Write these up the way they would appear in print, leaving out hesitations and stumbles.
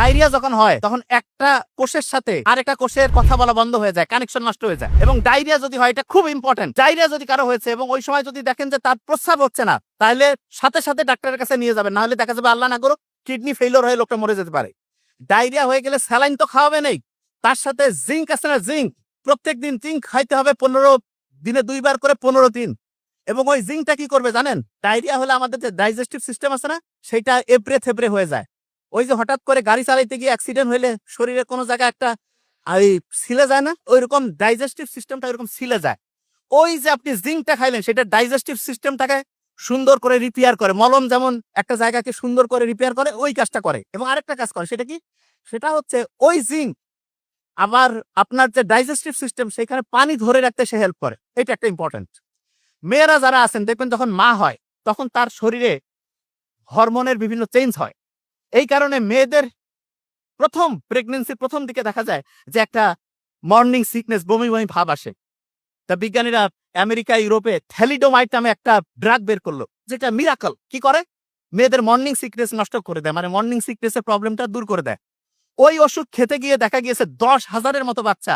Diarrhoea যখন হয় তখন একটা কোষের সাথে আরেকটা কোষের কথা বলা বন্ধ হয়ে যায়, কানেকশন নষ্ট হয়ে যায়। এবং ডায়রিয়া যদি হয়, এটা খুব ইম্পর্টেন্ট, ডায়রিয়া যদি কারো হয়েছে এবং ওই সময় যদি দেখেন যে তার প্রস্রাব হচ্ছে না, তাহলে সাথে সাথে ডাক্তারের কাছে নিয়ে যাবেন, না হলে দেখা যাবে আল্লাহ না করুক কিডনি ফেইলিওর হয়ে লোকটা মরে যেতে পারে। ডায়রিয়া হয়ে গেলে স্যালাইন তো খাওয়াবে নেই, তার সাথে জিঙ্ক আছে না, জিঙ্ক প্রত্যেক দিন জিঙ্ক খাইতে হবে 15 দিনে 2 বার করে 15 দিন। এবং ওই জিঙ্কটা কি করবে জানেন? ডায়রিয়া হলে আমাদের যে ডাইজেস্টিভ সিস্টেম আছে না, সেটা এবড়ে থেবড়ে হয়ে যায়। ওই যে হঠাৎ করে গাড়ি চালাইতে গিয়ে অ্যাক্সিডেন্ট হইলে শরীরে কোনো জায়গায় একটা ওই ছিলে যায় না, ওইরকম ডাইজেস্টিভ সিস্টেমটা ওইরকম ছিলে যায়। ওই যে আপনি জিঙ্কটা খাইলেন, সেটা ডাইজেস্টিভ সিস্টেমটাকে সুন্দর করে রিপেয়ার করে। মলম যেমন একটা জায়গাকে সুন্দর করে রিপেয়ার করে, ওই কাজটা করে। এবং আরেকটা কাজ করে, সেটা কি? সেটা হচ্ছে ওই জিঙ্ক আবার আপনার যে ডাইজেস্টিভ সিস্টেম, সেখানে পানি ধরে রাখতে সে হেল্প করে। এটা একটা ইম্পর্টেন্ট। মেয়েরা যারা আছেন দেখবেন যখন মা হয় তখন তার শরীরে হরমোনের বিভিন্ন চেঞ্জ হয়। এই কারণে মেয়েদের প্রথম প্রেগন্যান্সির প্রথম দিকে দেখা যায় যে একটা মর্নিং সিকনেস, বমি বমি ভাব আসে। তা বিজ্ঞানীরা আমেরিকা, ইউরোপে থ্যালিডোমাইড নামে একটা ড্রাগ বের করলো, যেটা মিরাকল। কি করে? মেয়েদের মর্নিং সিকনেস নষ্ট করে দেয়, মানে মর্নিং সিকনেসের প্রবলেমটা দূর করে দেয়। ওই ওষুধ খেতে গিয়ে দেখা গিয়েছে 10,000-এর মতো বাচ্চা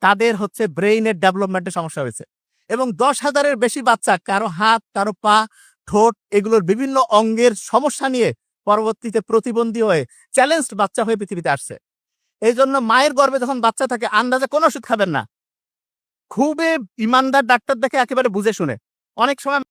তাদের হচ্ছে ব্রেইনের ডেভেলপমেন্টে সমস্যা হয়েছে। এবং 10,000-এর বেশি বাচ্চা কারো হাত, কারো পা, ঠোঁট এগুলোর বিভিন্ন অঙ্গের সমস্যা নিয়ে পরবর্তীতে প্রতিবন্ধী হয়ে চ্যালেঞ্জড বাচ্চা হয়ে পৃথিবীতে আসছে। এই জন্য মায়ের গর্ভে যখন বাচ্চা থাকে আন্দাজে কোনো ওষুধ খাবেন না, খুবই ইমানদার ডাক্তার দেখে একেবারে বুঝে শুনে। অনেক সময়